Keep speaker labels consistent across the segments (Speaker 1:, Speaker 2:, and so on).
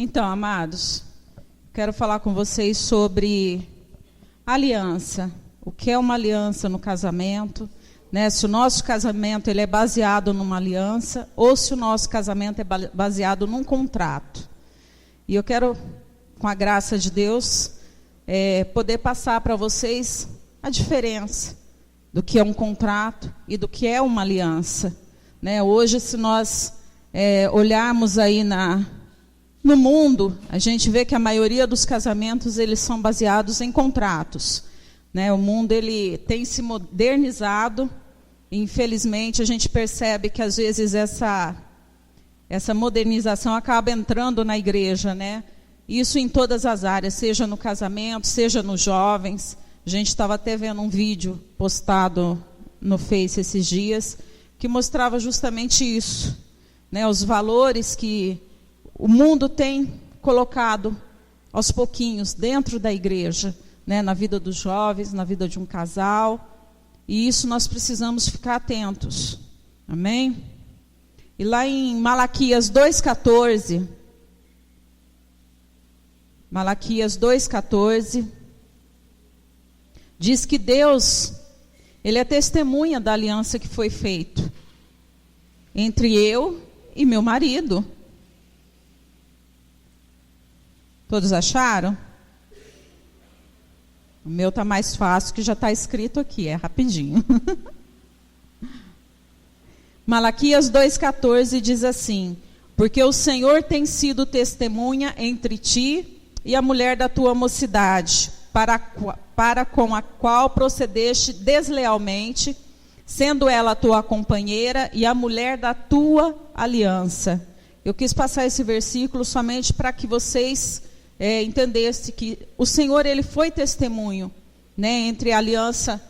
Speaker 1: Então, amados, quero falar com vocês sobre aliança. O que é uma aliança no casamento, né? Se o nosso casamento ele é baseado numa aliança ou se o nosso casamento é baseado num contrato. E eu quero, com a graça de Deus, poder passar para vocês a diferença do que é um contrato e do que é uma aliança, né? Hoje, se nós olharmos aí no mundo, a gente vê que a maioria dos casamentos eles são baseados em contratos, né? O mundo ele tem se modernizado, e, infelizmente a gente percebe que às vezes essa modernização acaba entrando na igreja, né? Isso em todas as áreas, seja no casamento, seja nos jovens. A gente estava até vendo um vídeo postado no Face esses dias que mostrava justamente isso, né? Os valores que o mundo tem colocado aos pouquinhos dentro da igreja, né? Na vida dos jovens, na vida de um casal. E isso nós precisamos ficar atentos. Amém? E lá em Malaquias 2,14, Malaquias 2,14, diz que Deus, Ele é testemunha da aliança que foi feita entre eu e meu marido. Todos acharam? O meu está mais fácil, que já está escrito aqui, é rapidinho. Malaquias 2,14 diz assim: porque o Senhor tem sido testemunha entre ti e a mulher da tua mocidade, para com a qual procedeste deslealmente, sendo ela a tua companheira e a mulher da tua aliança. Eu quis passar esse versículo somente para que vocês entendesse que o Senhor ele foi testemunho, né, entre a aliança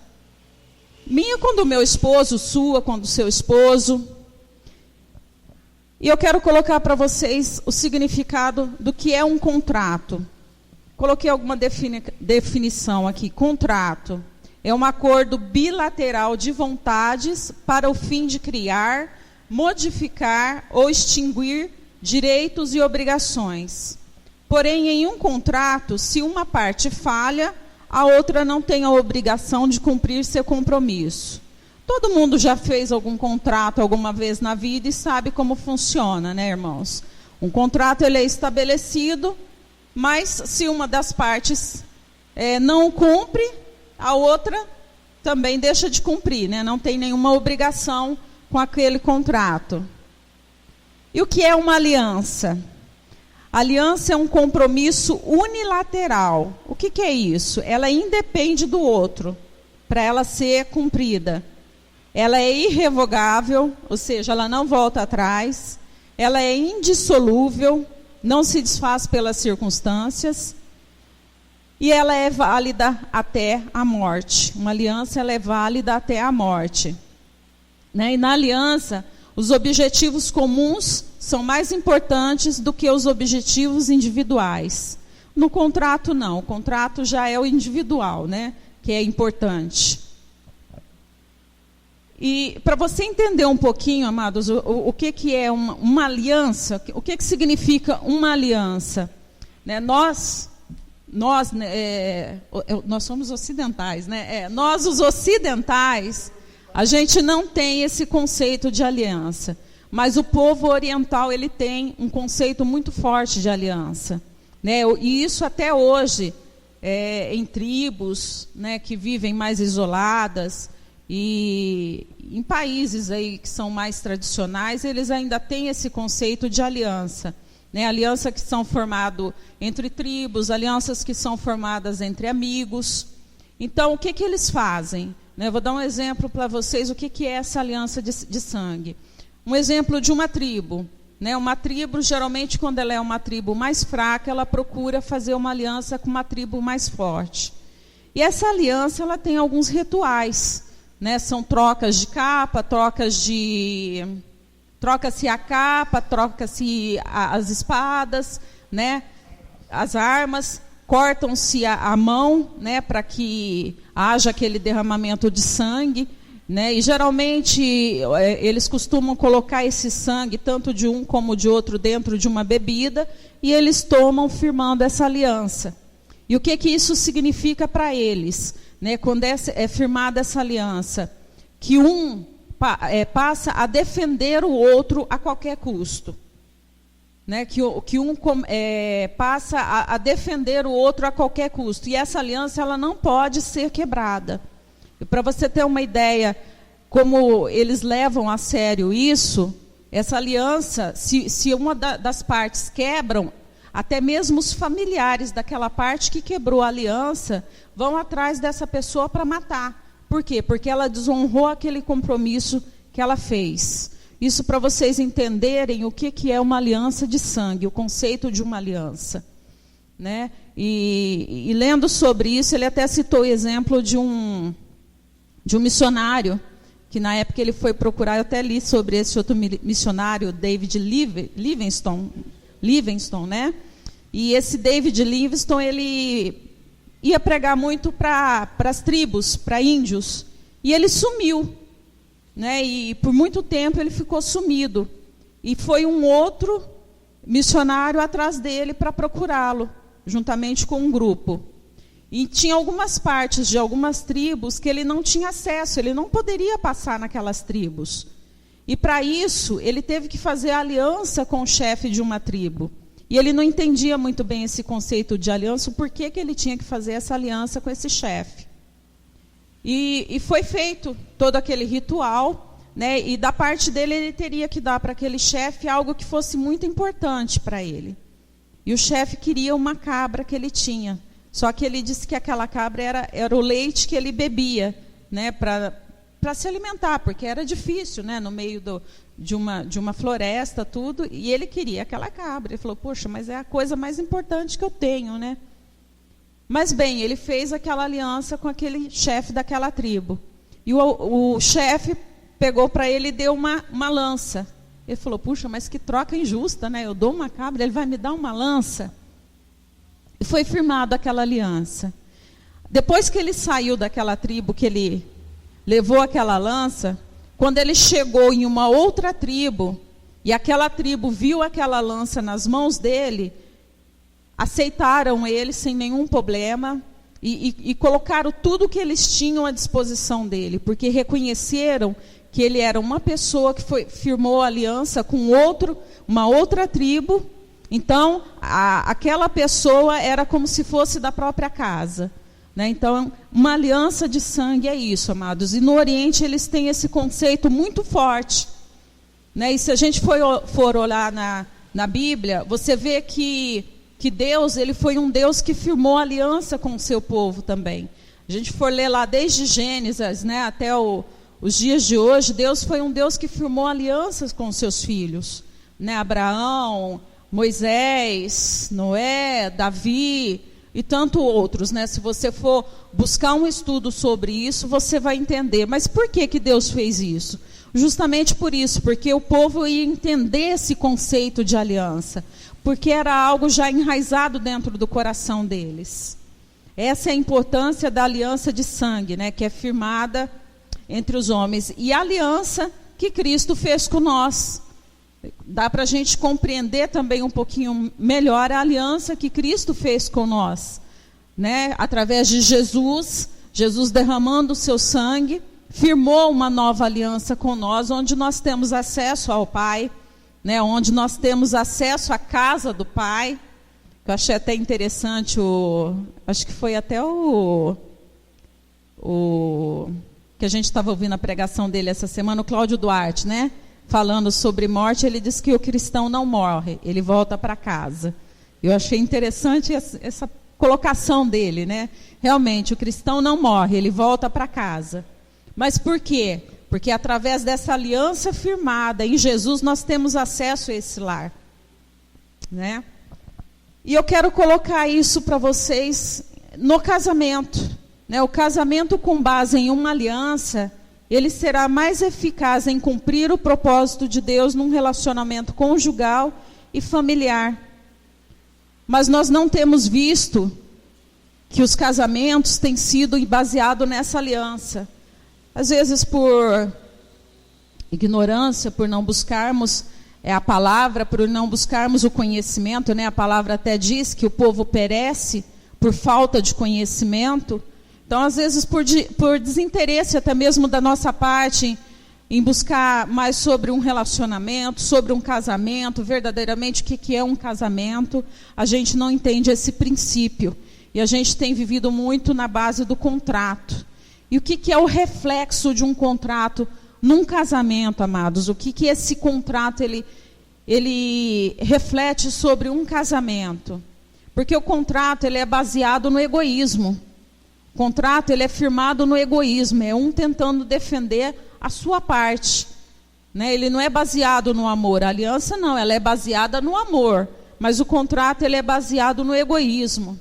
Speaker 1: minha com o meu esposo, sua com o seu esposo. E eu quero colocar para vocês o significado do que é um contrato. Coloquei alguma definição aqui. Contrato é um acordo bilateral de vontades para o fim de criar, modificar ou extinguir direitos e obrigações. Porém, em um contrato, se uma parte falha, a outra não tem a obrigação de cumprir seu compromisso. Todo mundo já fez algum contrato alguma vez na vida e sabe como funciona, né, irmãos? Um contrato ele é estabelecido, mas se uma das partes não cumpre, a outra também deixa de cumprir, né? Não tem nenhuma obrigação com aquele contrato. E o que é uma aliança? Aliança é um compromisso unilateral. O que é isso? Ela independe do outro para ela ser cumprida. Ela é irrevogável, ou seja, ela não volta atrás. Ela é indissolúvel, não se desfaz pelas circunstâncias. E ela é válida até a morte. Uma aliança ela é válida até a morte, né? E na aliança, os objetivos comuns são mais importantes do que os objetivos individuais. No contrato, não. O contrato já é o individual, né? Que é importante. E para você entender um pouquinho, amados, o que é uma aliança, o que significa uma aliança, né? Nós somos ocidentais, né? Nós, os ocidentais, a gente não tem esse conceito de aliança. Mas o povo oriental ele tem um conceito muito forte de aliança, né? E isso até hoje, em tribos, né, que vivem mais isoladas, e em países aí que são mais tradicionais, eles ainda têm esse conceito de aliança, né? Aliança que são formadas entre tribos, alianças que são formadas entre amigos. Então, o que eles fazem? Né? Eu vou dar um exemplo para vocês, o que é essa aliança de sangue. Um exemplo de uma tribo, né? Uma tribo, geralmente, quando ela é uma tribo mais fraca, ela procura fazer uma aliança com uma tribo mais forte. E essa aliança, ela tem alguns rituais, né? São trocas de capa, troca-se a capa, troca-se as espadas, né? As armas, cortam-se a mão, né? Para que haja aquele derramamento de sangue. né? E geralmente eles costumam colocar esse sangue, tanto de um como de outro, dentro de uma bebida, e eles tomam firmando essa aliança. E o que isso significa para eles, né? Quando é firmada essa aliança? Que um passa a defender o outro a qualquer custo. Né? Que um passa a defender o outro a qualquer custo. E essa aliança ela não pode ser quebrada. E para você ter uma ideia como eles levam a sério isso, essa aliança, se uma das partes quebram, até mesmo os familiares daquela parte que quebrou a aliança vão atrás dessa pessoa para matar. Por quê? Porque ela desonrou aquele compromisso que ela fez. Isso para vocês entenderem o que é uma aliança de sangue, o conceito de uma aliança. Né? E lendo sobre isso, ele até citou o exemplo de um missionário, que na época ele foi procurar, eu até li sobre esse outro missionário, David Livingstone, né? E esse David Livingstone, ele ia pregar muito para as tribos, para índios, e ele sumiu, né? E por muito tempo ele ficou sumido, e foi um outro missionário atrás dele para procurá-lo, juntamente com um grupo. E tinha algumas partes de algumas tribos que ele não tinha acesso, ele não poderia passar naquelas tribos. E para isso, ele teve que fazer aliança com o chefe de uma tribo. E ele não entendia muito bem esse conceito de aliança, por que ele tinha que fazer essa aliança com esse chefe. E foi feito todo aquele ritual, né? E da parte dele, ele teria que dar para aquele chefe algo que fosse muito importante para ele. E o chefe queria uma cabra que ele tinha. Só que ele disse que aquela cabra era o leite que ele bebia, né? Para se alimentar, porque era difícil, né? No meio de uma floresta, tudo, e ele queria aquela cabra. Ele falou, poxa, mas é a coisa mais importante que eu tenho, né? Mas bem, ele fez aquela aliança com aquele chefe daquela tribo. E o chefe pegou para ele e deu uma lança. Ele falou, puxa, mas que troca injusta, né? Eu dou uma cabra, ele vai me dar uma lança. E foi firmada aquela aliança. Depois que ele saiu daquela tribo, que ele levou aquela lança, quando ele chegou em uma outra tribo, e aquela tribo viu aquela lança nas mãos dele, aceitaram ele sem nenhum problema, e colocaram tudo que eles tinham à disposição dele, porque reconheceram que ele era uma pessoa que firmou aliança com uma outra tribo. Então, aquela pessoa era como se fosse da própria casa. Né? Então, uma aliança de sangue é isso, amados. E no Oriente eles têm esse conceito muito forte. Né? E se a gente for olhar na Bíblia, você vê que Deus, ele foi um Deus que firmou aliança com o seu povo também. A gente for ler lá desde Gênesis, né, até os dias de hoje, Deus foi um Deus que firmou alianças com os seus filhos. Né? Abraão, Moisés, Noé, Davi e tanto outros, né? Se você for buscar um estudo sobre isso, você vai entender. Mas por que Deus fez isso? Justamente por isso, porque o povo ia entender esse conceito de aliança, porque era algo já enraizado dentro do coração deles. Essa é a importância da aliança de sangue, né? Que é firmada entre os homens. E a aliança que Cristo fez com nós. Dá para a gente compreender também um pouquinho melhor a aliança que Cristo fez com nós, né? Através de Jesus derramando o seu sangue, firmou uma nova aliança com nós, onde nós temos acesso ao Pai, né? Onde nós temos acesso à casa do Pai. Eu achei até interessante, acho que foi até o que a gente estava ouvindo a pregação dele essa semana, o Cláudio Duarte, né? Falando sobre morte, ele diz que o cristão não morre, ele volta para casa. Eu achei interessante essa colocação dele, né? Realmente, o cristão não morre, ele volta para casa. Mas por quê? Porque através dessa aliança firmada em Jesus, nós temos acesso a esse lar. Né? E eu quero colocar isso para vocês no casamento. Né? O casamento com base em uma aliança, ele será mais eficaz em cumprir o propósito de Deus num relacionamento conjugal e familiar. Mas nós não temos visto que os casamentos têm sido baseados nessa aliança. às vezes por ignorância, por não buscarmos a palavra, por não buscarmos o conhecimento, né? A palavra até diz que o povo perece por falta de conhecimento. Então, às vezes, por desinteresse até mesmo da nossa parte, em buscar mais sobre um relacionamento, sobre um casamento, verdadeiramente o que é um casamento, a gente não entende esse princípio. E a gente tem vivido muito na base do contrato. E o que é o reflexo de um contrato num casamento, amados? O que esse contrato ele reflete sobre um casamento? Porque o contrato ele é baseado no egoísmo. O contrato ele é firmado no egoísmo, é um tentando defender a sua parte, né? Ele não é baseado no amor. A aliança não, ela é baseada no amor, mas o contrato ele é baseado no egoísmo.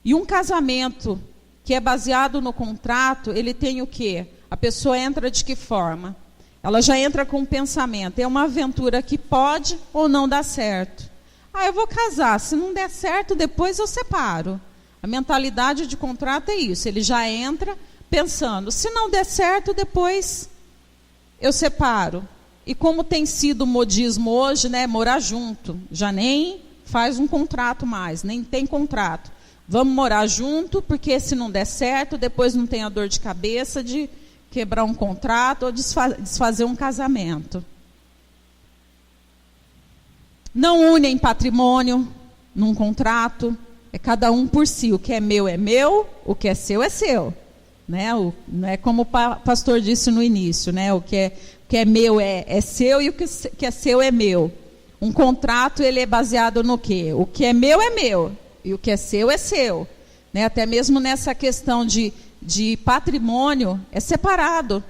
Speaker 1: E um casamento que é baseado no contrato, ele tem o quê? A pessoa entra de que forma? Ela já entra com um pensamento, é uma aventura que pode ou não dar certo. Eu vou casar, se não der certo, depois eu separo. A mentalidade de contrato é isso, ele já entra pensando, se não der certo, depois eu separo. E como tem sido o modismo hoje, né, morar junto, já nem faz um contrato mais, nem tem contrato. Vamos morar junto, porque se não der certo, depois não tem a dor de cabeça de quebrar um contrato ou desfazer um casamento. Não unem patrimônio num contrato, é cada um por si. O que é meu, o que é seu, né? Não é como o pastor disse no início, né? O que é meu é seu e o que é seu é meu. Um contrato ele é baseado no quê? O que é meu e o que é seu. Né? Até mesmo nessa questão de patrimônio é separado.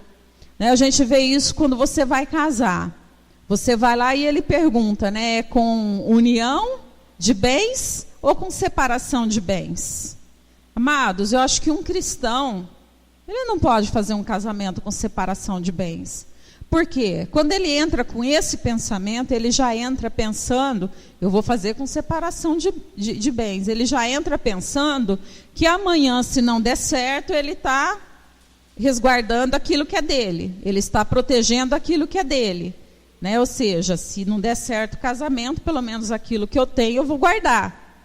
Speaker 1: Né? A gente vê isso quando você vai casar. Você vai lá e ele pergunta, né? É com união de bens ou com separação de bens? Amados, eu acho que um cristão, ele não pode fazer um casamento com separação de bens. Por quê? Quando ele entra com esse pensamento, ele já entra pensando, eu vou fazer com separação de bens. Ele já entra pensando que amanhã, se não der certo, ele está resguardando aquilo que é dele. Ele está protegendo aquilo que é dele. Né? Ou seja, se não der certo o casamento, pelo menos aquilo que eu tenho eu vou guardar.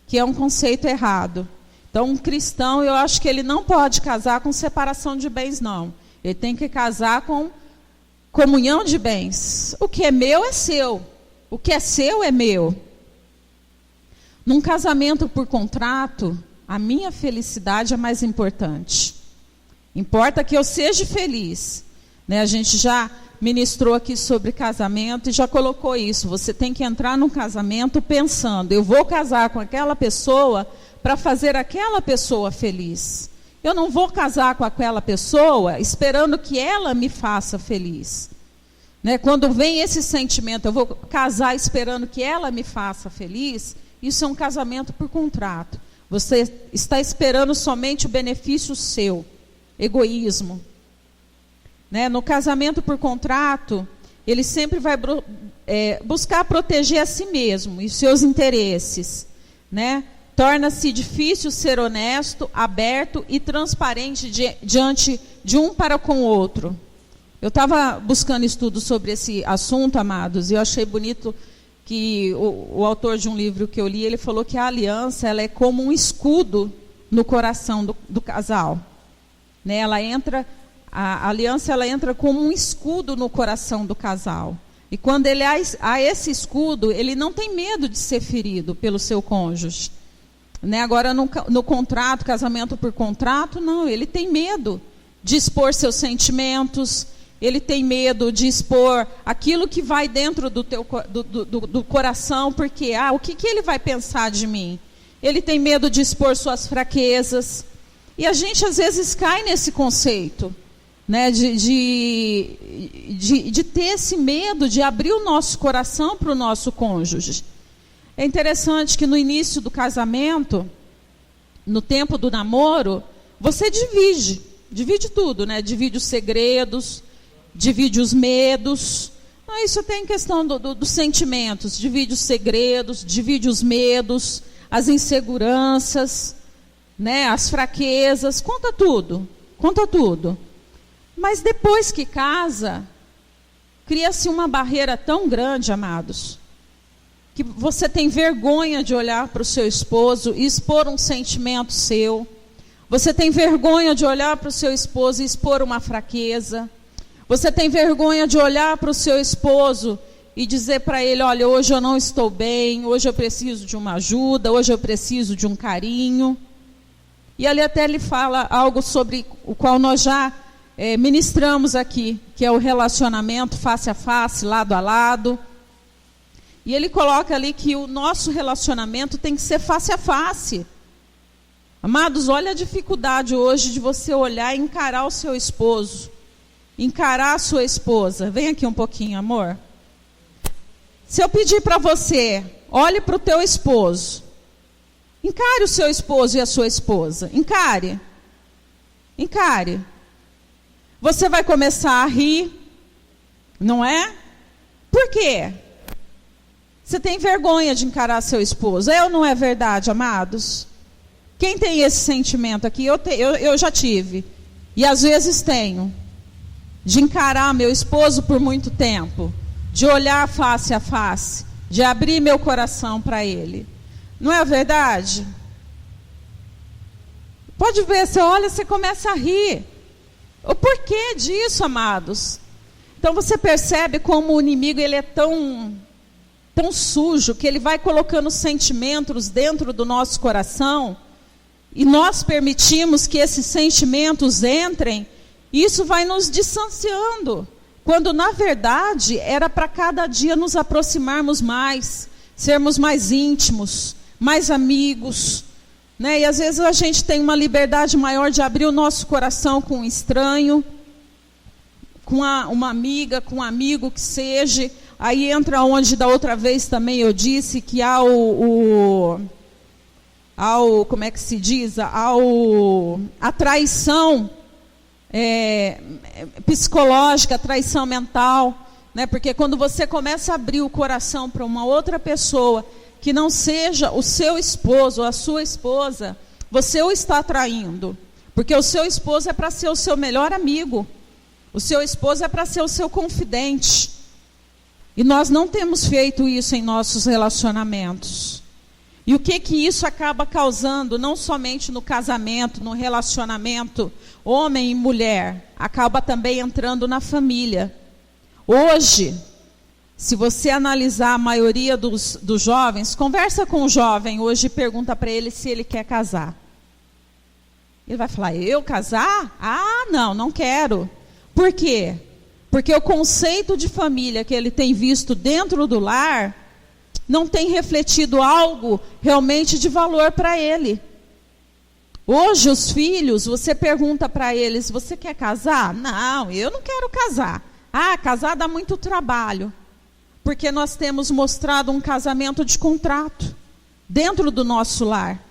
Speaker 1: Que é um conceito errado. Então, um cristão, eu acho que ele não pode casar com separação de bens, não. Ele tem que casar com comunhão de bens. O que é meu é seu. O que é seu é meu. Num casamento por contrato, a minha felicidade é mais importante. Importa que eu seja feliz. Né? A gente já ministrou aqui sobre casamento e já colocou isso. Você tem que entrar num casamento pensando, eu vou casar com aquela pessoa para fazer aquela pessoa feliz. Eu não vou casar com aquela pessoa esperando que ela me faça feliz. Né? Quando vem esse sentimento, eu vou casar esperando que ela me faça feliz, isso é um casamento por contrato. Você está esperando somente o benefício seu, egoísmo. Né? No casamento por contrato, ele sempre vai buscar proteger a si mesmo e os seus interesses. Né? Torna-se difícil ser honesto, aberto e transparente diante de um para com o outro. Eu estava buscando estudos sobre esse assunto, amados, e eu achei bonito que o autor de um livro que eu li, ele falou que a aliança ela é como um escudo no coração do casal. Né? A aliança ela entra como um escudo no coração do casal. E quando ele há esse escudo, ele não tem medo de ser ferido pelo seu cônjuge. Né? Agora, no contrato, casamento por contrato, não, ele tem medo de expor seus sentimentos, ele tem medo de expor aquilo que vai dentro do coração, porque, o que ele vai pensar de mim? Ele tem medo de expor suas fraquezas. E a gente, às vezes, cai nesse conceito. Né, de ter esse medo de abrir o nosso coração para o nosso cônjuge. É interessante que no início do casamento, no tempo do namoro, você divide tudo, né? Divide os segredos, divide os medos. Isso tem questão dos sentimentos, divide os segredos, divide os medos, as inseguranças, né? As fraquezas, conta tudo. Mas depois que casa, cria-se uma barreira tão grande, amados, que você tem vergonha de olhar para o seu esposo e expor um sentimento seu. Você tem vergonha de olhar para o seu esposo e expor uma fraqueza. Você tem vergonha de olhar para o seu esposo e dizer para ele: olha, hoje eu não estou bem, hoje eu preciso de uma ajuda, hoje eu preciso de um carinho. E ali até ele fala algo sobre o qual nós já ministramos aqui, que é o relacionamento face a face, lado a lado. E ele coloca ali que o nosso relacionamento tem que ser face a face. Amados, olha a dificuldade hoje de você olhar e encarar o seu esposo, encarar a sua esposa. Vem aqui um pouquinho, amor. Se eu pedir para você, olhe para o teu esposo, encare o seu esposo e a sua esposa, encare. Você vai começar a rir, não é? Por quê? Você tem vergonha de encarar seu esposo. É ou não é verdade, amados? Quem tem esse sentimento aqui? Eu já tive. E às vezes tenho. De encarar meu esposo por muito tempo. De olhar face a face. De abrir meu coração para ele. Não é verdade? Pode ver, você olha, você começa a rir. O porquê disso, amados? Então você percebe como o inimigo ele é tão sujo, que ele vai colocando sentimentos dentro do nosso coração, e nós permitimos que esses sentimentos entrem, e isso vai nos distanciando, quando na verdade era para cada dia nos aproximarmos mais, sermos mais íntimos, mais amigos, né? E às vezes a gente tem uma liberdade maior de abrir o nosso coração com um estranho, com uma amiga, com um amigo que seja. Aí entra onde da outra vez também eu disse que há como é que se diz? A traição psicológica, a traição mental, né? Porque quando você começa a abrir o coração para uma outra pessoa, que não seja o seu esposo ou a sua esposa, você o está traindo. Porque o seu esposo é para ser o seu melhor amigo. O seu esposo é para ser o seu confidente. E nós não temos feito isso em nossos relacionamentos. E o que isso acaba causando, não somente no casamento, no relacionamento homem e mulher, acaba também entrando na família. Hoje, se você analisar a maioria dos jovens, conversa com o jovem hoje e pergunta para ele se ele quer casar. Ele vai falar: eu casar? Ah, não quero. Por quê? Porque o conceito de família que ele tem visto dentro do lar não tem refletido algo realmente de valor para ele. Hoje os filhos, você pergunta para eles: você quer casar? Não, eu não quero casar. Ah, casar dá muito trabalho. Porque nós temos mostrado um casamento de contrato dentro do nosso lar.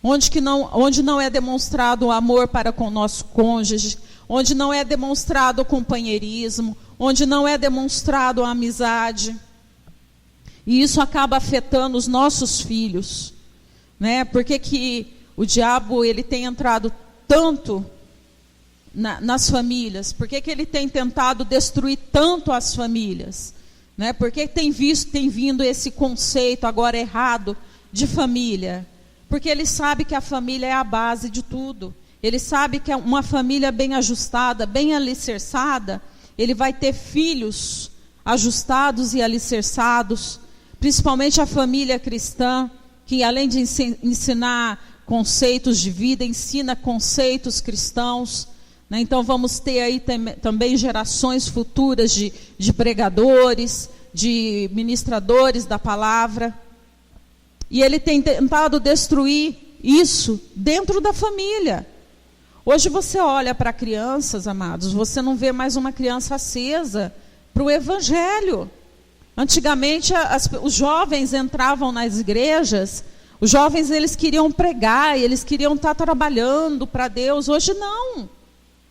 Speaker 1: Onde não é demonstrado o amor para com o nosso cônjuge, onde não é demonstrado o companheirismo, onde não é demonstrado a amizade. E isso acaba afetando os nossos filhos, né? Porque que o diabo ele tem entrado tanto nas famílias? Por que ele tem tentado destruir tanto as famílias? Né? Por que tem vindo esse conceito agora errado de família? Porque ele sabe que a família é a base de tudo. Ele sabe que uma família bem ajustada, bem alicerçada, ele vai ter filhos ajustados e alicerçados, principalmente a família cristã, que além de ensinar conceitos de vida, ensina conceitos cristãos, né? Então vamos ter aí também gerações futuras de pregadores, de ministradores da palavra. E ele tem tentado destruir isso dentro da família. Hoje você olha para crianças, amados, você não vê mais uma criança acesa para o evangelho. Antigamente os jovens entravam nas igrejas, os jovens eles queriam pregar, eles queriam estar trabalhando para Deus. Hoje não.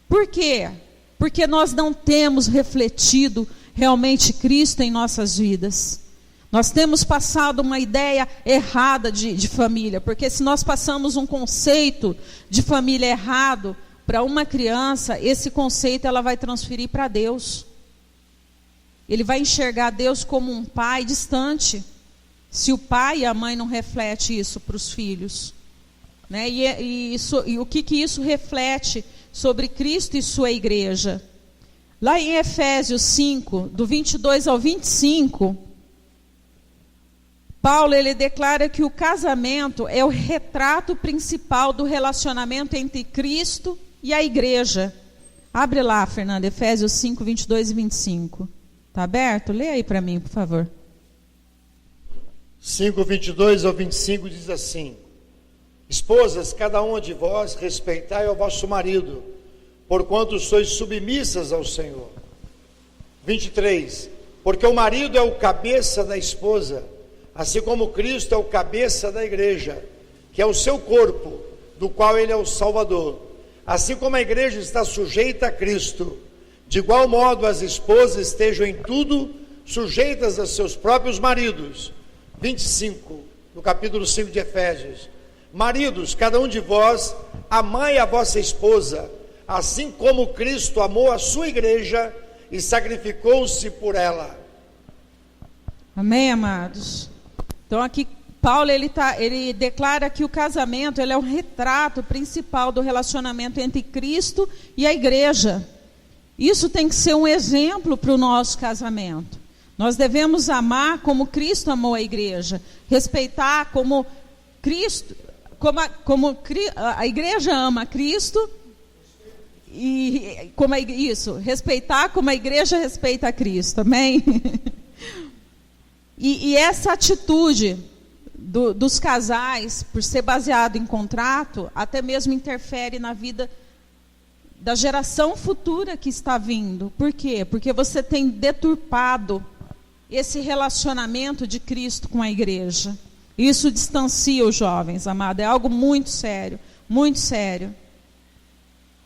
Speaker 1: Por quê? Porque nós não temos refletido realmente Cristo em nossas vidas. Nós temos passado uma ideia errada de família, porque se nós passamos um conceito de família errado, para uma criança, esse conceito ela vai transferir para Deus. Ele vai enxergar Deus como um pai distante, se o pai e a mãe não refletem isso para os filhos. Né? E o que isso reflete sobre Cristo e sua igreja? Lá em Efésios 5, do 22 ao 25, Paulo ele declara que o casamento é o retrato principal do relacionamento entre Cristo e a igreja. Abre lá, Fernanda, Efésios 5, 22 e 25. Está aberto? Lê aí para mim, por favor.
Speaker 2: 5, 22 ao 25 diz assim: Esposas, cada uma de vós respeitai ao vosso marido, porquanto sois submissas ao Senhor. 23. Porque o marido é o cabeça da esposa, assim como Cristo é o cabeça da igreja, que é o seu corpo, do qual ele é o Salvador. Assim como a igreja está sujeita a Cristo, de igual modo as esposas estejam em tudo sujeitas a seus próprios maridos. 25, no capítulo 5 de Efésios. Maridos, cada um de vós, amai a vossa esposa, assim como Cristo amou a sua igreja e sacrificou-se por ela.
Speaker 1: Amém, amados? Então aqui Paulo ele declara que o casamento ele é o retrato principal do relacionamento entre Cristo e a igreja. Isso tem que ser um exemplo para o nosso casamento. Nós devemos amar como Cristo amou a igreja, respeitar como Cristo, como a igreja ama Cristo, e como respeitar como a igreja respeita a Cristo, amém? E essa atitude dos casais, por ser baseado em contrato, até mesmo interfere na vida da geração futura que está vindo. Por quê? Porque você tem deturpado esse relacionamento de Cristo com a igreja. Isso distancia os jovens, amado. É algo muito sério, muito sério.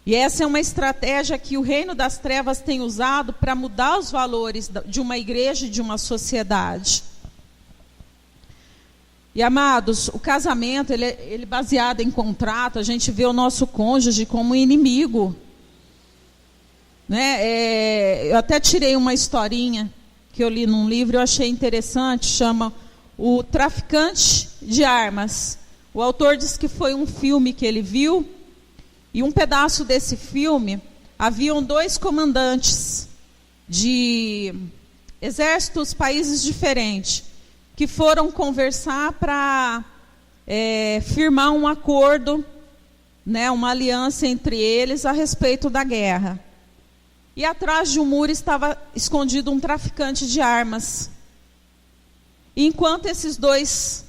Speaker 1: E essa é uma estratégia que o reino das trevas tem usado para mudar os valores de uma igreja e de uma sociedade. E, amados, o casamento, ele baseado em contrato, a gente vê o nosso cônjuge como inimigo. Né? Eu até tirei uma historinha que eu li num livro, eu achei interessante, chama O Traficante de Armas. O autor diz que foi um filme que ele viu, e um pedaço desse filme, haviam 2 comandantes de exércitos, países diferentes, que foram conversar para firmar um acordo, né, uma aliança entre eles a respeito da guerra. E atrás de um muro estava escondido um traficante de armas. E enquanto esses dois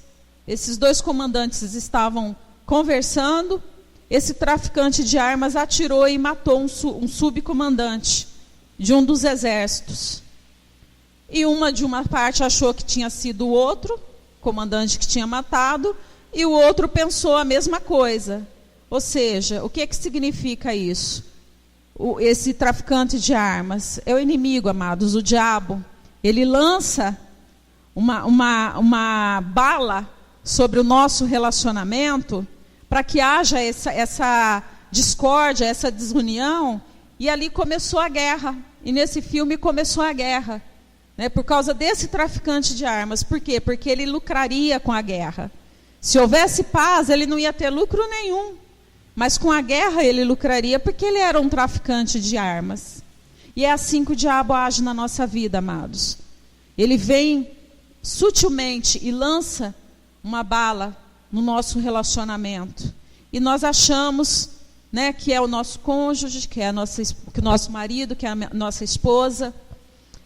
Speaker 1: comandantes estavam conversando, esse traficante de armas atirou e matou um subcomandante de um dos exércitos. E de uma parte achou que tinha sido o outro comandante que tinha matado, e o outro pensou a mesma coisa. Ou seja, o que significa isso? Esse traficante de armas é o inimigo, amados, o diabo. Ele lança uma bala sobre o nosso relacionamento para que haja essa discórdia, essa desunião, e ali começou a guerra. E nesse filme começou a guerra, né, por causa desse traficante de armas. Por quê? Porque ele lucraria com a guerra. Se houvesse paz, ele não ia ter lucro nenhum. Mas com a guerra ele lucraria porque ele era um traficante de armas. E é assim que o diabo age na nossa vida, amados. Ele vem sutilmente e lança uma bala no nosso relacionamento. E nós achamos, né, que é o nosso cônjuge, que é o nosso marido, que é a nossa esposa.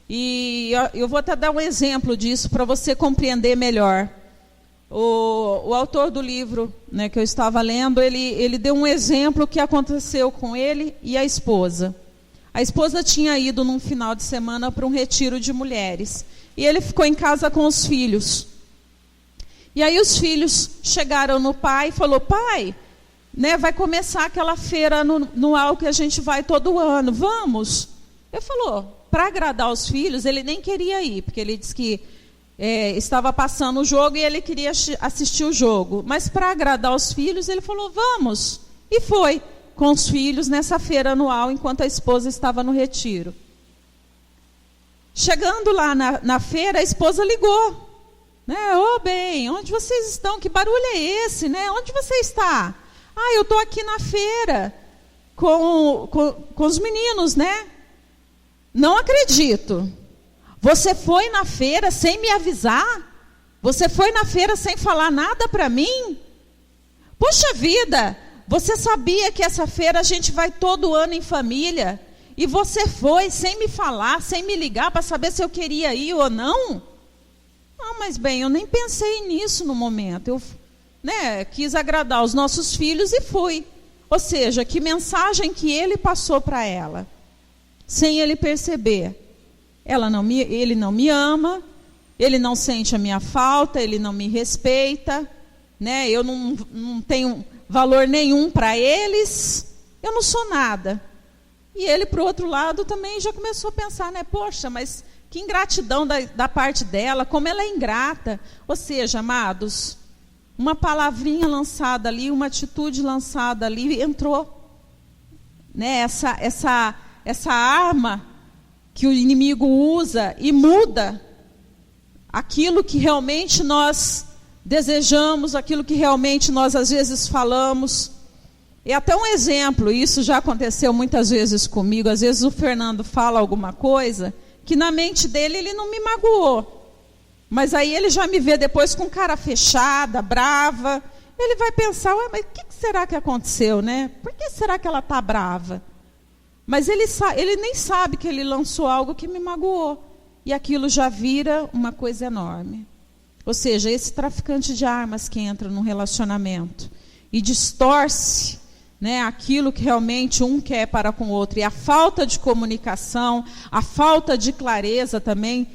Speaker 1: E eu vou até dar um exemplo disso para você compreender melhor. O autor do livro, né, que eu estava lendo, ele deu um exemplo que aconteceu com ele e a esposa. A esposa tinha ido num final de semana para um retiro de mulheres. E ele ficou em casa com os filhos. E aí os filhos chegaram no pai e falaram: pai, né, vai começar aquela feira anual que a gente vai todo ano, vamos? Ele falou, para agradar os filhos, ele nem queria ir, porque ele disse que estava passando o jogo e ele queria assistir o jogo. Mas para agradar os filhos, ele falou, vamos. E foi. com os filhos nessa feira anual, enquanto a esposa estava no retiro. Chegando lá na feira, a esposa ligou. Né? Ô, bem, onde vocês estão? Que barulho é esse? Né? Onde você está? Ah, eu estou aqui na feira com os meninos, né? Não acredito. Você foi na feira sem me avisar? Você foi na feira sem falar nada para mim? Poxa vida, você sabia que essa feira a gente vai todo ano em família? E você foi sem me falar, sem me ligar para saber se eu queria ir ou não? Ah, mas bem, eu nem pensei nisso no momento. Eu quis agradar os nossos filhos e fui. Ou seja, que mensagem que ele passou para ela, sem ele perceber. Ele não me ama, ele não sente a minha falta, ele não me respeita, né? Eu não tenho valor nenhum para eles, eu não sou nada. E ele, por outro lado, também já começou a pensar, né? Poxa, mas que ingratidão da parte dela, como ela é ingrata. Ou seja, amados, uma palavrinha lançada ali, uma atitude lançada ali, entrou. Né? Essa arma que o inimigo usa e muda aquilo que realmente nós desejamos, aquilo que realmente nós às vezes falamos. E até um exemplo, isso já aconteceu muitas vezes comigo. Às vezes o Fernando fala alguma coisa que na mente dele ele não me magoou, mas aí ele já me vê depois com cara fechada, brava. Ele vai pensar, ué, mas o que será que aconteceu, né? Por que será que ela está brava? Mas ele nem sabe que ele lançou algo que me magoou, e aquilo já vira uma coisa enorme. Ou seja, esse traficante de armas que entra num relacionamento e distorce, né, aquilo que realmente um quer para com o outro, e a falta de comunicação, a falta de clareza também,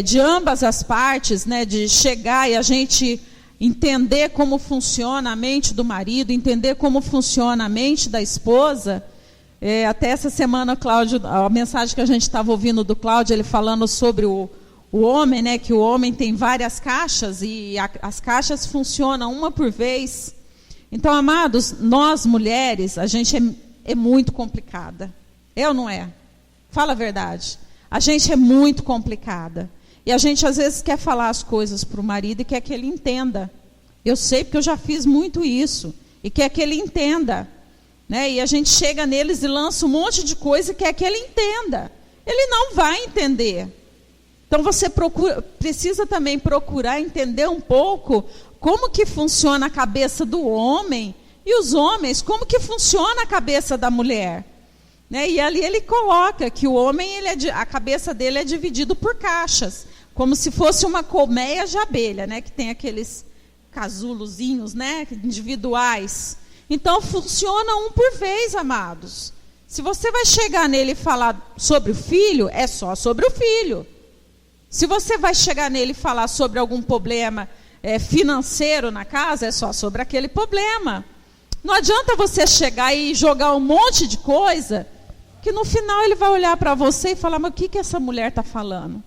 Speaker 1: de ambas as partes, né, de chegar e a gente entender como funciona a mente do marido, entender como funciona a mente da esposa. Até essa semana, Cláudio, a mensagem que a gente estava ouvindo do Cláudio, ele falando sobre o homem, né, que o homem tem várias caixas e as caixas funcionam uma por vez. Então, amados, nós mulheres, a gente é muito complicada. É ou não é? Fala a verdade. A gente é muito complicada. E a gente às vezes quer falar as coisas para o marido e quer que ele entenda. Eu sei porque eu já fiz muito isso. E quer que ele entenda. Né? E a gente chega neles e lança um monte de coisa e quer que ele entenda. Ele não vai entender. Então você precisa também procurar entender um pouco como que funciona a cabeça do homem e os homens, como que funciona a cabeça da mulher. Né? E ali ele coloca que o homem, a cabeça dele é dividido por caixas, como se fosse uma colmeia de abelha, né? Que tem aqueles casulozinhos, né? Individuais. Então funciona um por vez, amados. Se você vai chegar nele e falar sobre o filho, é só sobre o filho. Se você vai chegar nele e falar sobre algum problema financeiro na casa, é só sobre aquele problema. Não adianta você chegar e jogar um monte de coisa, que no final ele vai olhar para você e falar, mas o que essa mulher está falando?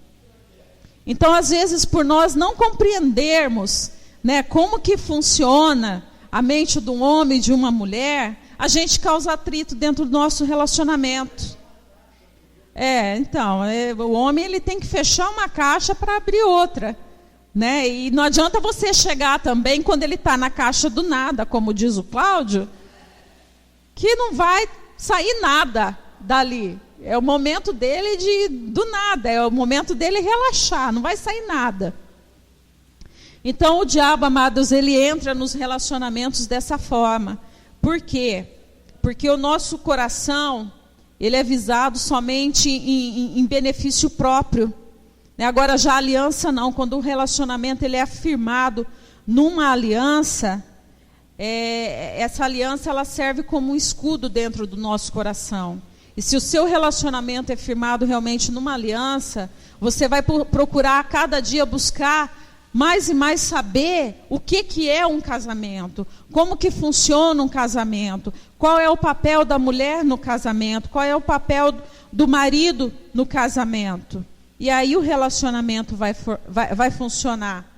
Speaker 1: Então, às vezes, por nós não compreendermos, né, como que funciona a mente de um homem e de uma mulher, a gente causa atrito dentro do nosso relacionamento. Então, o homem ele tem que fechar uma caixa para abrir outra. Né? E não adianta você chegar também quando ele está na caixa do nada, como diz o Cláudio, que não vai sair nada dali. É o momento dele do nada, é o momento dele relaxar, não vai sair nada. Então o diabo, amados, ele entra nos relacionamentos dessa forma. Por quê? Porque o nosso coração, ele é visado somente em benefício próprio. Agora já a aliança não, quando o relacionamento ele é afirmado numa aliança, essa aliança ela serve como um escudo dentro do nosso coração. E se o seu relacionamento é firmado realmente numa aliança, você vai procurar a cada dia buscar mais e mais saber o que é um casamento, como que funciona um casamento, qual é o papel da mulher no casamento, qual é o papel do marido no casamento. E aí o relacionamento vai funcionar.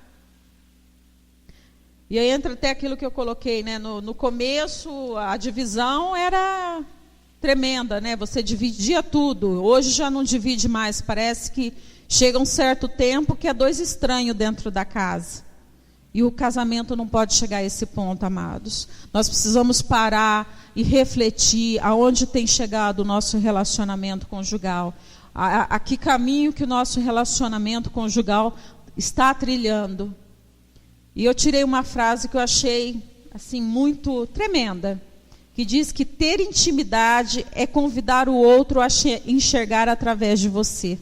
Speaker 1: E aí entra até aquilo que eu coloquei, né? No começo, a divisão era tremenda, né? Você dividia tudo. Hoje já não divide mais. Parece que chega um certo tempo que é dois estranhos dentro da casa. E o casamento não pode chegar a esse ponto, amados. Nós precisamos parar e refletir aonde tem chegado o nosso relacionamento conjugal. A que caminho que o nosso relacionamento conjugal está trilhando. E eu tirei uma frase que eu achei assim muito tremenda, que diz que ter intimidade é convidar o outro a enxergar através de você.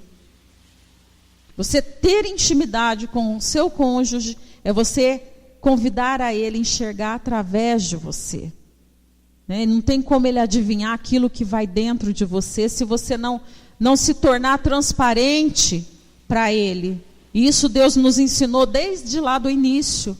Speaker 1: Você ter intimidade com o seu cônjuge é você convidar a ele a enxergar através de você. Né? Não tem como ele adivinhar aquilo que vai dentro de você se você não se tornar transparente para ele. E isso Deus nos ensinou desde lá do início.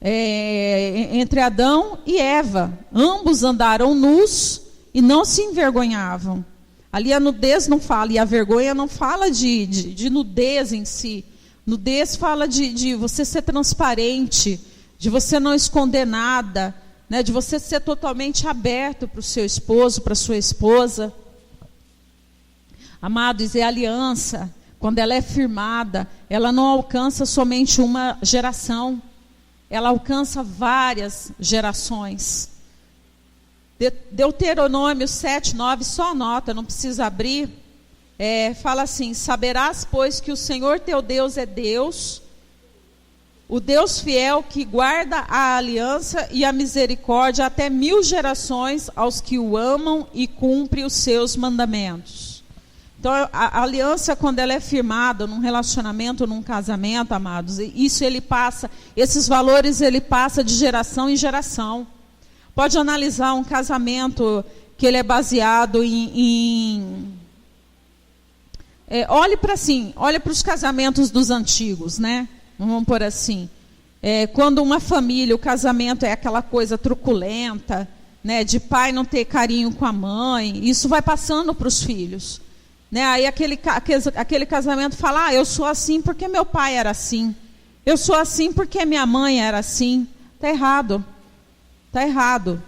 Speaker 1: Entre Adão e Eva, ambos andaram nus e não se envergonhavam. Ali a nudez não fala, e a vergonha não fala de nudez em si. Nudez fala de você ser transparente, de você não esconder nada, né, de você ser totalmente aberto para o seu esposo, para a sua esposa. Amados, a aliança, quando ela é firmada, ela não alcança somente uma geração, ela alcança várias gerações. Deuteronômio 7:9, só anota, não precisa abrir. Fala assim: saberás, pois, que o Senhor teu Deus é Deus, o Deus fiel que guarda a aliança e a misericórdia até 1000 gerações aos que o amam e cumpre os seus mandamentos. Então, a aliança, quando ela é firmada num relacionamento, num casamento, amados, isso ele passa, esses valores ele passa de geração em geração. Pode analisar um casamento que ele é baseado olhe para os casamentos dos antigos, né? Vamos pôr assim. Quando uma família, o casamento é aquela coisa truculenta, né? De pai não ter carinho com a mãe, isso vai passando para os filhos. Né? Aí aquele casamento fala: eu sou assim porque meu pai era assim. Eu sou assim porque minha mãe era assim. Está errado. Está errado.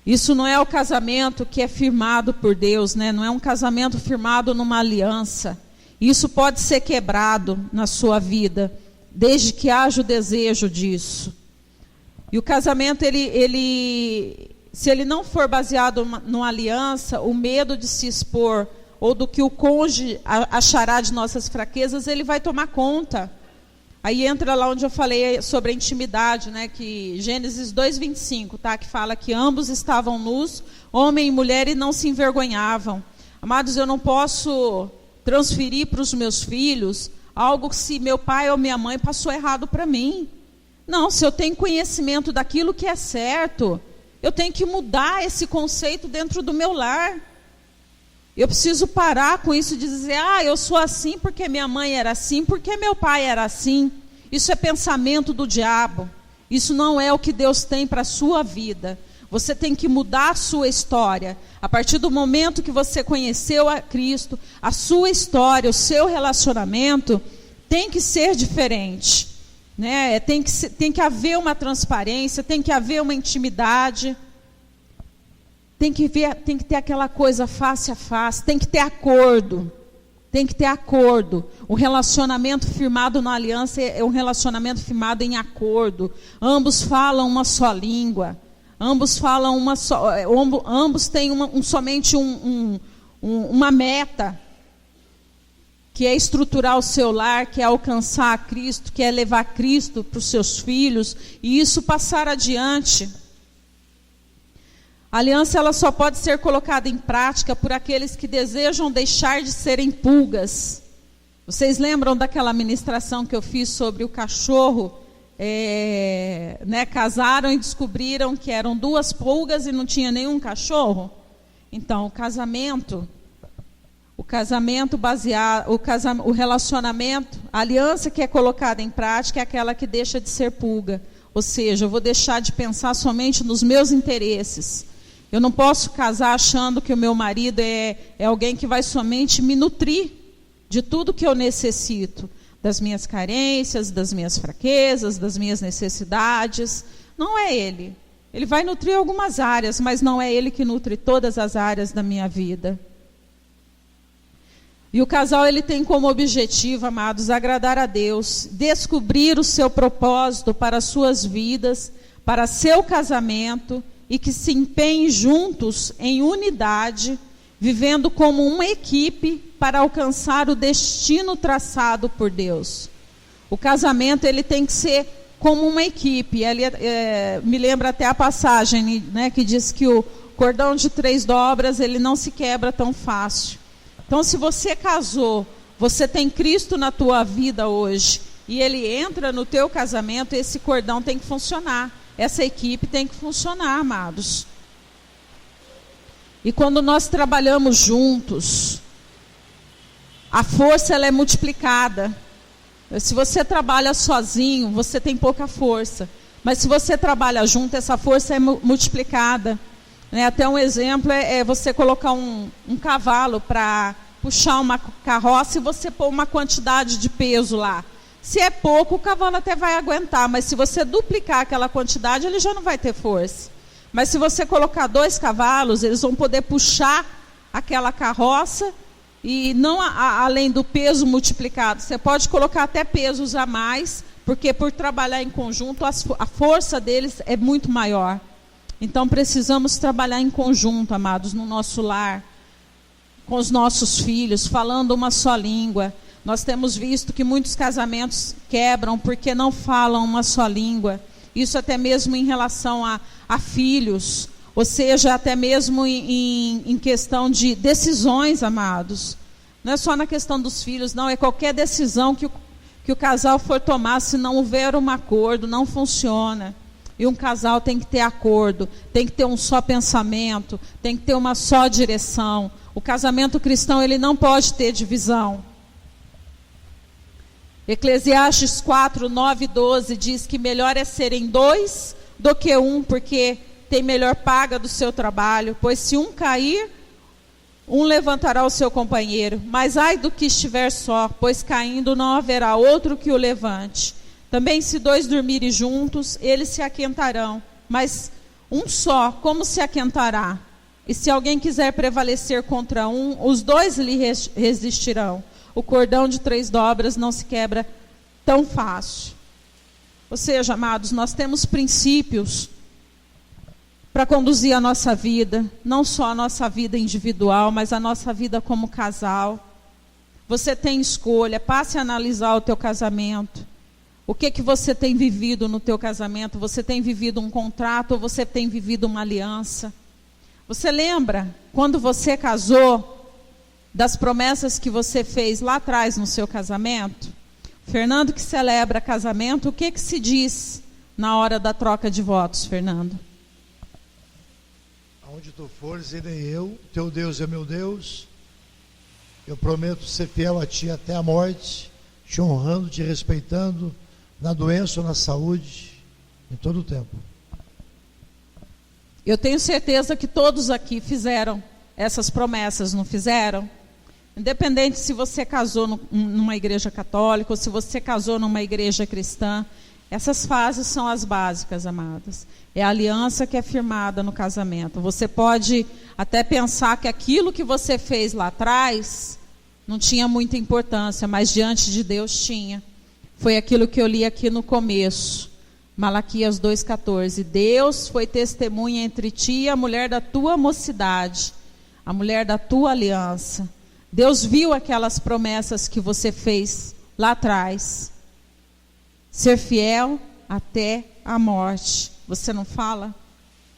Speaker 1: Isso não é o casamento que é firmado por Deus, né? Não é um casamento firmado numa aliança. Isso pode ser quebrado na sua vida, desde que haja o desejo disso. E o casamento, se ele não for baseado numa aliança, o medo de se expor, ou do que o cônjuge achará de nossas fraquezas, ele vai tomar conta. Aí entra lá onde eu falei sobre a intimidade, né, que Gênesis 2:25, tá, que fala que ambos estavam nus, homem e mulher, e não se envergonhavam. Amados, eu não posso transferir para os meus filhos algo que se meu pai ou minha mãe passou errado para mim. Não, se eu tenho conhecimento daquilo que é certo, eu tenho que mudar esse conceito dentro do meu lar. Eu preciso parar com isso de dizer: eu sou assim porque minha mãe era assim, porque meu pai era assim. Isso é pensamento do diabo. Isso não é o que Deus tem para a sua vida. Você tem que mudar a sua história. A partir do momento que você conheceu a Cristo, a sua história, o seu relacionamento tem que ser diferente. Né? Tem que haver uma transparência, tem que haver uma intimidade. Tem que ter aquela coisa face a face, tem que ter acordo. Tem que ter acordo. O relacionamento firmado na aliança é um relacionamento firmado em acordo. Ambos falam uma só língua. Ambos falam ambos têm somente uma meta, que é estruturar o seu lar, que é alcançar a Cristo, que é levar Cristo para os seus filhos, e isso passar adiante. A aliança ela só pode ser colocada em prática por aqueles que desejam deixar de serem pulgas. Vocês lembram daquela ministração que eu fiz sobre o cachorro? Casaram e descobriram que eram 2 pulgas e não tinha nenhum cachorro? Então, o relacionamento, a aliança que é colocada em prática é aquela que deixa de ser pulga. Ou seja, eu vou deixar de pensar somente nos meus interesses. Eu não posso casar achando que o meu marido é alguém que vai somente me nutrir de tudo que eu necessito. das minhas carências, das minhas fraquezas, das minhas necessidades. Não é Ele. Ele vai nutrir algumas áreas, mas não é Ele que nutre todas as áreas da minha vida. E o casal, ele tem como objetivo, amados, agradar a Deus, descobrir o seu propósito para as suas vidas, para seu casamento, e que se empenhem juntos em unidade, vivendo como uma equipe para alcançar o destino traçado por Deus. O casamento, ele tem que ser como uma equipe. Me lembra até a passagem, né, que diz que o cordão de 3 dobras, ele não se quebra tão fácil. Então, se você casou, você tem Cristo na tua vida hoje, e Ele entra no teu casamento, esse cordão tem que funcionar. Essa equipe tem que funcionar, amados. E quando nós trabalhamos juntos, a força, ela é multiplicada. Se você trabalha sozinho, você tem pouca força. Mas se você trabalha junto, essa força é multiplicada. Até um exemplo é você colocar um cavalo para puxar uma carroça e você pôr uma quantidade de peso lá. Se é pouco, o cavalo até vai aguentar, mas se você duplicar aquela quantidade, ele já não vai ter força. Mas se você colocar 2 cavalos, eles vão poder puxar aquela carroça e não além do peso multiplicado. Você pode colocar até pesos a mais, porque por trabalhar em conjunto, a força deles é muito maior. Então, precisamos trabalhar em conjunto, amados, no nosso lar, com os nossos filhos, falando uma só língua. Nós temos visto que muitos casamentos quebram porque não falam uma só língua. Isso até mesmo em relação a filhos, ou seja, até mesmo em questão de decisões, amados. Não é só na questão dos filhos, não, é qualquer decisão que o casal for tomar, se não houver um acordo, não funciona. E um casal tem que ter acordo, tem que ter um só pensamento, tem que ter uma só direção. O casamento cristão, ele não pode ter divisão. Eclesiastes 4, 9 e 12 diz que melhor é serem 2 do que 1, porque tem melhor paga do seu trabalho. Pois se um cair, um levantará o seu companheiro. Mas ai do que estiver só, pois caindo não haverá outro que o levante. Também se 2 dormirem juntos, eles se aquentarão. Mas um só, como se aquentará? E se alguém quiser prevalecer contra um, os 2 lhe resistirão. O cordão de 3 dobras não se quebra tão fácil. Ou seja, amados, nós temos princípios para conduzir a nossa vida, não só a nossa vida individual, mas a nossa vida como casal. Você tem escolha, passe a analisar o teu casamento. O que você tem vivido no teu casamento? Você tem vivido um contrato ou você tem vivido uma aliança? Você lembra, quando você casou, das promessas que você fez lá atrás no seu casamento? Fernando, que celebra casamento, o que se diz na hora da troca de votos, Fernando?
Speaker 3: Aonde tu fores, irei eu, teu Deus é meu Deus. Eu prometo ser fiel a ti até a morte, te honrando, te respeitando, na doença ou na saúde, em todo o tempo.
Speaker 1: Eu tenho certeza que todos aqui fizeram essas promessas, não fizeram? Independente se você casou numa igreja católica ou se você casou numa igreja cristã, essas fases são as básicas, amadas. É a aliança que é firmada no casamento. Você pode até pensar que aquilo que você fez lá atrás não tinha muita importância, mas diante de Deus tinha. Foi aquilo que eu li aqui no começo, Malaquias 2,14. Deus foi testemunha entre ti e a mulher da tua mocidade, a mulher da tua aliança. Deus viu aquelas promessas que você fez lá atrás. Ser fiel até a morte. Você não fala?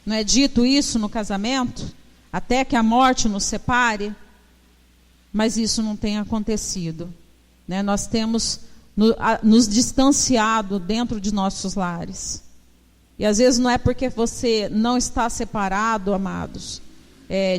Speaker 1: Não é dito isso no casamento? Até que a morte nos separe? Mas isso não tem acontecido. Nós temos nos distanciado dentro de nossos lares. E às vezes não é porque você não está separado, amados,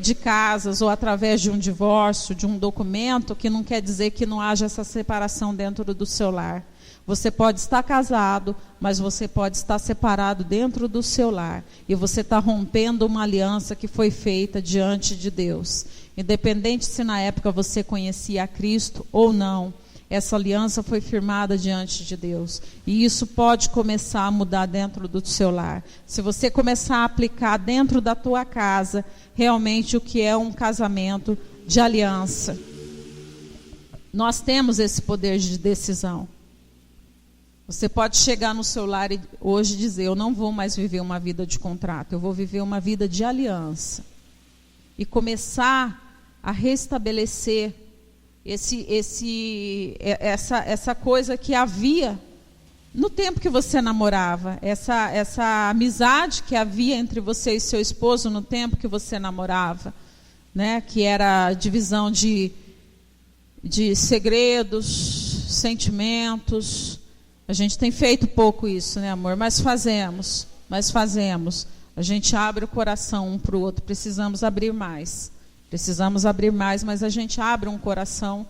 Speaker 1: de casas ou através de um divórcio, de um documento, que não quer dizer que não haja essa separação dentro do seu lar. Você pode estar casado, mas você pode estar separado dentro do seu lar. E você está rompendo uma aliança que foi feita diante de Deus. Independente se na época você conhecia a Cristo ou não. essa aliança foi firmada diante de Deus. E isso pode começar a mudar dentro do seu lar. Se você começar a aplicar dentro da tua casa, realmente o que é um casamento de aliança. Nós temos esse poder de decisão. Você pode chegar no seu lar e hoje dizer: eu não vou mais viver uma vida de contrato, eu vou viver uma vida de aliança. E começar a restabelecer essa coisa que havia no tempo que você namorava, essa amizade que havia entre você e seu esposo no tempo que você namorava, né? Que era a divisão de segredos, sentimentos. A gente tem feito pouco isso, né, amor? Mas fazemos. A gente abre o coração um para o outro. Precisamos abrir mais, mas a gente abre um coração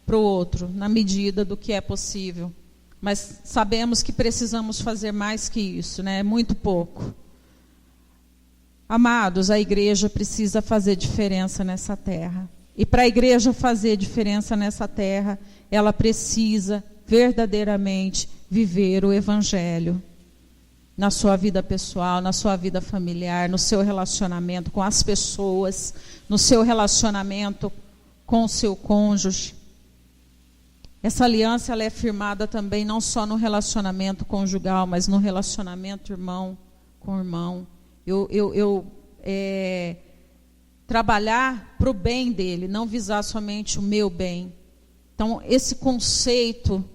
Speaker 1: para o outro, na medida do que é possível. Mas sabemos que precisamos fazer mais que isso, né? É muito pouco. Amados, a igreja precisa fazer diferença nessa terra. E para a igreja fazer diferença nessa terra, ela precisa verdadeiramente viver o Evangelho na sua vida pessoal, na sua vida familiar, no seu relacionamento com as pessoas, no seu relacionamento com o seu cônjuge. Essa aliança ela é firmada também não só no relacionamento conjugal, mas no relacionamento irmão com irmão. Trabalhar para o bem dele, não visar somente o meu bem. Então, esse conceito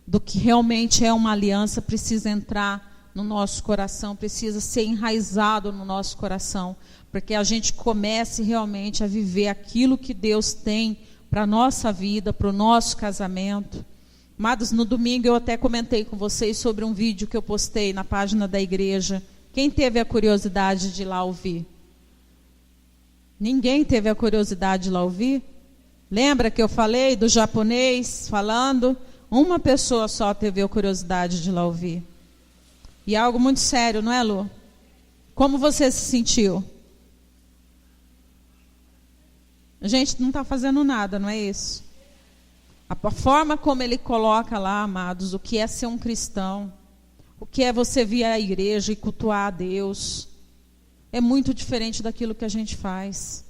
Speaker 1: do que realmente é uma aliança precisa entrar no nosso coração, precisa ser enraizado no nosso coração, porque a gente comece realmente a viver aquilo que Deus tem para a nossa vida, para o nosso casamento. Amados, no domingo eu até comentei com vocês sobre um vídeo que eu postei na página da igreja. Quem teve a curiosidade de ir lá ouvir? Ninguém teve a curiosidade de ir lá ouvir? Lembra que eu falei do japonês falando? Uma pessoa só teve a curiosidade de ir lá ouvir. E é algo muito sério, não é, Lu? Como você se sentiu? A gente não está fazendo nada, não é isso? A forma como ele coloca lá, amados, o que é ser um cristão, o que é você vir à igreja e cultuar a Deus, é muito diferente daquilo que a gente faz.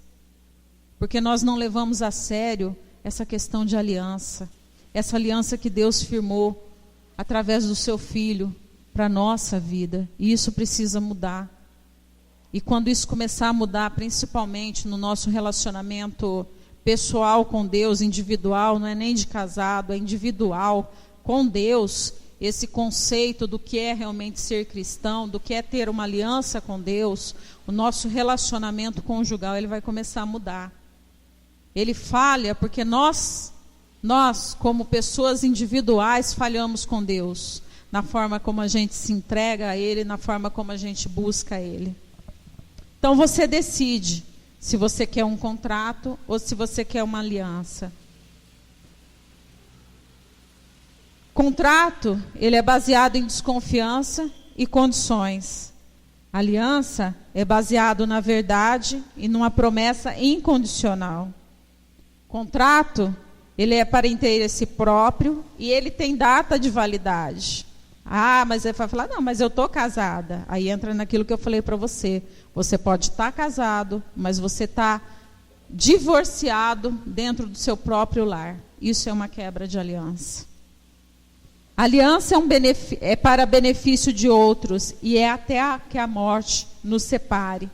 Speaker 1: Porque nós não levamos a sério essa questão de aliança. Essa aliança que Deus firmou através do seu Filho para a nossa vida. E isso precisa mudar. E quando isso começar a mudar, principalmente no nosso relacionamento pessoal com Deus, individual, não é nem de casado, é individual, com Deus, esse conceito do que é realmente ser cristão, do que é ter uma aliança com Deus, o nosso relacionamento conjugal, ele vai começar a mudar. Ele falha porque nós, como pessoas individuais, falhamos com Deus, na forma como a gente se entrega a Ele, na forma como a gente busca Ele. Então você decide se você quer um contrato ou se você quer uma aliança. Contrato, ele é baseado em desconfiança e condições. Aliança é baseado na verdade e numa promessa incondicional. Contrato, ele é para interesse próprio e ele tem data de validade. Ah, mas ele vai falar, não, mas eu estou casada. Aí entra naquilo que eu falei para você. Você pode estar casado, mas você está divorciado dentro do seu próprio lar. Isso é uma quebra de aliança. Aliança é para benefício de outros e é até que a morte nos separe.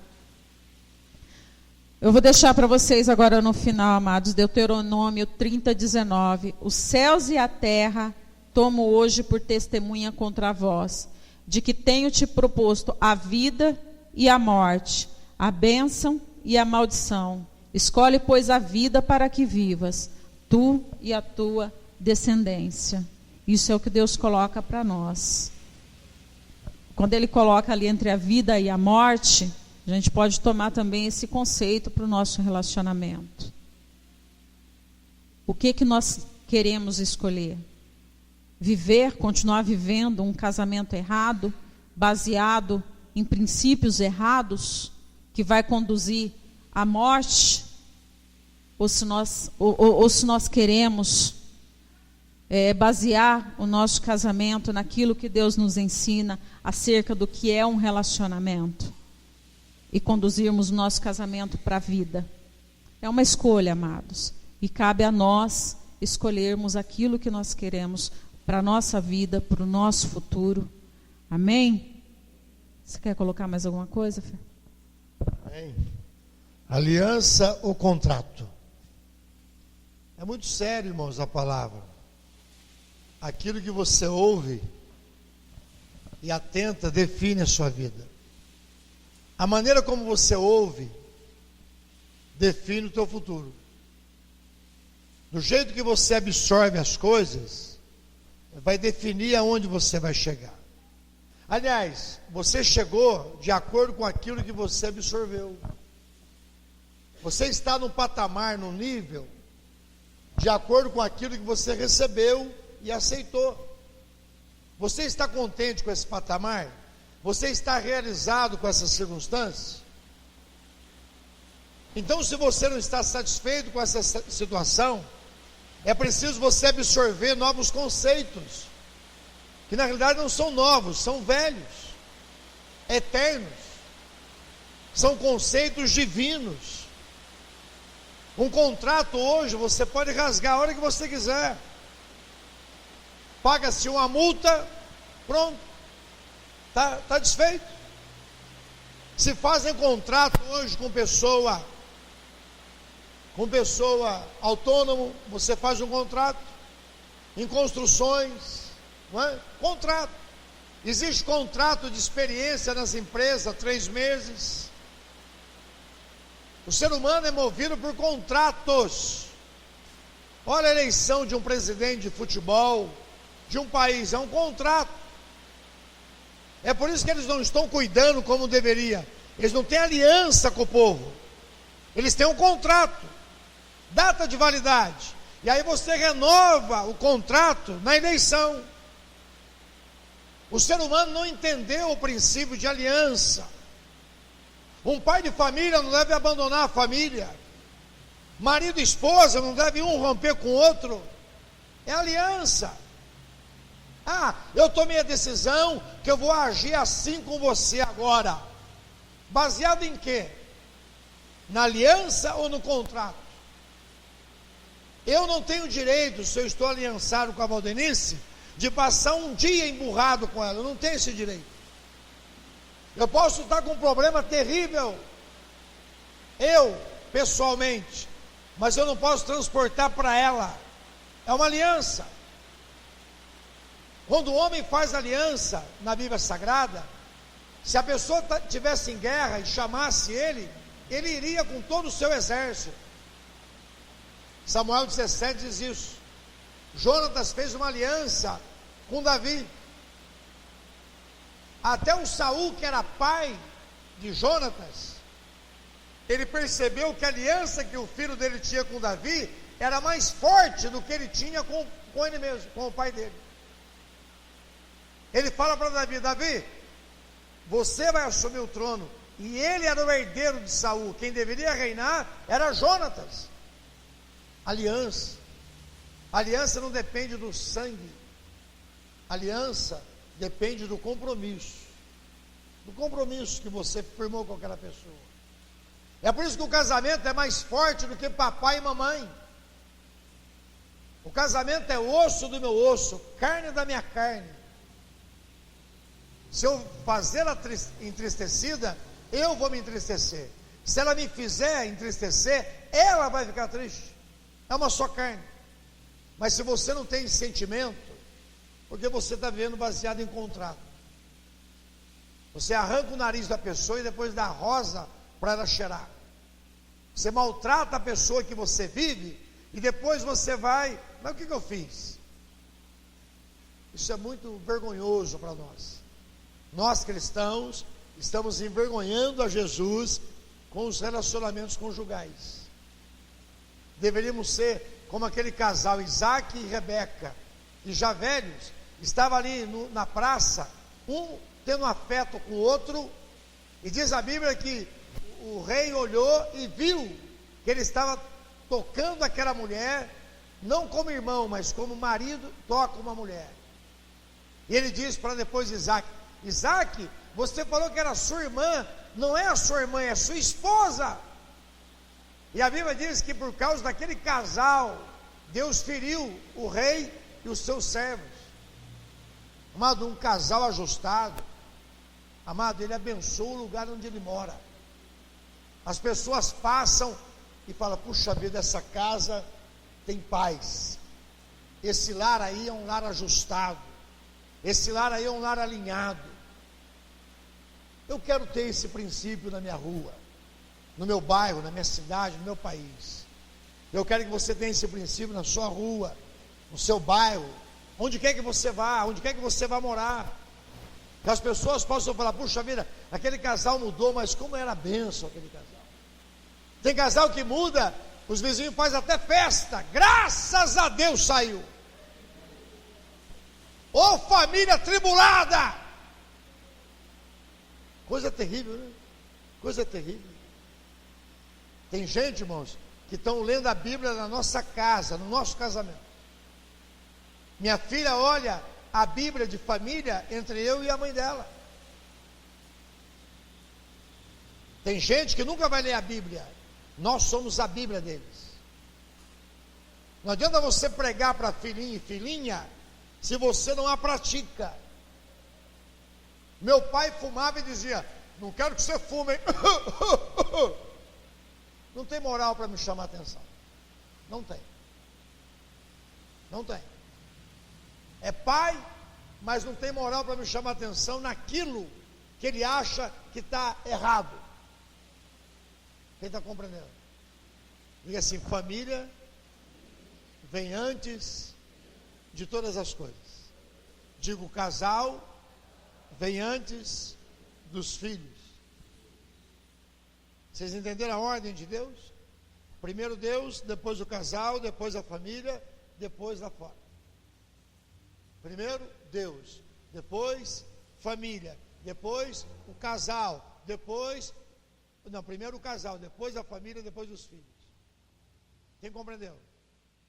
Speaker 1: Eu vou deixar para vocês agora no final, amados, Deuteronômio 30:19. Os céus e a terra tomo hoje por testemunha contra vós, de que tenho te proposto a vida e a morte, a bênção e a maldição. Escolhe, pois, a vida para que vivas, tu e a tua descendência. Isso é o que Deus coloca para nós. Quando Ele coloca ali entre a vida e a morte, a gente pode tomar também esse conceito para o nosso relacionamento. O que nós queremos escolher? Viver, continuar vivendo um casamento errado, baseado em princípios errados, que vai conduzir à morte? Ou se nós queremos basear o nosso casamento naquilo que Deus nos ensina acerca do que é um relacionamento e conduzirmos o nosso casamento para a vida. É uma escolha, amados, e cabe a nós escolhermos aquilo que nós queremos para a nossa vida, para o nosso futuro. Amém? Você quer colocar mais alguma coisa, Fê?
Speaker 3: Amém. Aliança ou contrato? É muito sério, irmãos, a palavra. Aquilo que você ouve e atenta define a sua vida. A maneira como você ouve define o teu futuro. Do jeito que você absorve as coisas, vai definir aonde você vai chegar. Aliás, você chegou de acordo com aquilo que você absorveu. Você está num patamar, num nível, de acordo com aquilo que você recebeu e aceitou. Você está contente com esse patamar? Você está realizado com essas circunstâncias? Então, se você não está satisfeito com essa situação, é preciso você absorver novos conceitos, que na realidade não são novos, são velhos, eternos, são conceitos divinos. Um contrato hoje você pode rasgar a hora que você quiser, paga-se uma multa, pronto, está desfeito. Se fazem contrato hoje com pessoa autônomo, você faz um contrato, em construções, não é? Contrato. Existe contrato de experiência nas empresas, 3 meses. O ser humano é movido por contratos. Olha a eleição de um presidente de futebol, de um país, é um contrato. É por isso que eles não estão cuidando como deveria. Eles não têm aliança com o povo. Eles têm um contrato, data de validade. E aí você renova o contrato na eleição. O ser humano não entendeu o princípio de aliança. Um pai de família não deve abandonar a família. Marido e esposa não devem um romper com o outro. É aliança. Eu tomei a decisão que eu vou agir assim com você agora. Baseado em quê? Na aliança ou no contrato? Eu não tenho direito, se eu estou aliançado com a Valdenice, de passar um dia emburrado com ela. Eu não tenho esse direito. Eu posso estar com um problema terrível, eu, pessoalmente, mas eu não posso transportar para ela. É uma aliança. Quando o homem faz aliança na Bíblia Sagrada, se a pessoa estivesse em guerra e chamasse ele iria com todo o seu exército. Samuel 17 diz isso. Jonatas fez uma aliança com Davi. Até o Saul, que era pai de Jonatas, ele percebeu que a aliança que o filho dele tinha com Davi era mais forte do que ele tinha com ele mesmo, com o pai dele. Ele fala para Davi: Davi, você vai assumir o trono. E ele era o herdeiro de Saul. Quem deveria reinar era Jonatas. Aliança. Aliança não depende do sangue. Aliança depende do compromisso. Do compromisso que você firmou com aquela pessoa. É por isso que o casamento é mais forte do que papai e mamãe. O casamento é osso do meu osso, carne da minha carne. Se eu fazer ela entristecida, eu vou me entristecer. Se ela me fizer entristecer, ela vai ficar triste. É uma só carne. Mas se você não tem sentimento, porque você está vivendo baseado em contrato. Você arranca o nariz da pessoa e depois dá rosa para ela cheirar. Você maltrata a pessoa que você vive e depois você vai, mas o que eu fiz? Isso é muito vergonhoso para nós. Nós cristãos estamos envergonhando a Jesus com os relacionamentos conjugais. Deveríamos ser como aquele casal, Isaac e Rebeca, que já velhos, estavam ali na praça, um tendo afeto com o outro, e diz a Bíblia que o rei olhou e viu que ele estava tocando aquela mulher, não como irmão, mas como marido, toca uma mulher. E ele diz para depois Isaac: Isaac, você falou que era sua irmã, não é a sua irmã, é a sua esposa. E a Bíblia diz que por causa daquele casal, Deus feriu o rei e os seus servos. Amado, um casal ajustado, amado, ele abençoa o lugar onde ele mora. As pessoas passam e falam: puxa vida, essa casa tem paz, esse lar aí é um lar ajustado, esse lar aí é um lar alinhado. Eu quero ter esse princípio na minha rua, no meu bairro, na minha cidade, no meu país. Eu quero que você tenha esse princípio na sua rua, no seu bairro, onde quer que você vá, onde quer que você vá morar. Que as pessoas possam falar: puxa vida, aquele casal mudou, mas como era bênção aquele casal. Tem casal que muda, os vizinhos fazem até festa, graças a Deus saiu. Ô família tribulada! Coisa terrível, né? Coisa terrível. Tem gente, irmãos, que estão lendo a Bíblia na nossa casa, no nosso casamento. Minha filha olha a Bíblia de família entre eu e a mãe dela. Tem gente que nunca vai ler a Bíblia. Nós somos a Bíblia deles. Não adianta você pregar para filhinho e filhinha se você não a pratica. Meu pai fumava e dizia: não quero que você fume, hein? Não tem moral para me chamar a atenção. Não tem. Não tem. É pai, mas não tem moral para me chamar a atenção naquilo que ele acha que está errado. Quem está compreendendo? Diga assim: família vem antes de todas as coisas. Digo, casal vem antes dos filhos. Vocês entenderam a ordem de Deus? Primeiro Deus, depois o casal, depois a família, depois lá fora. Primeiro Deus, depois família, depois o casal, depois... Não, primeiro o casal, depois a família, depois os filhos. Quem compreendeu?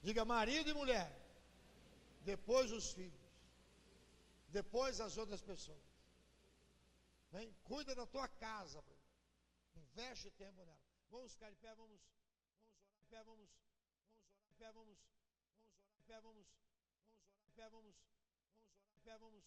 Speaker 3: Diga: marido e mulher, depois os filhos, depois as outras pessoas. Vem, cuida da tua casa, investe tempo nela. Vamos ficar de pé, vamos orar de pé, vamos orar de pé, vamos orar de pé, vamos orar de pé, vamos orar de pé, vamos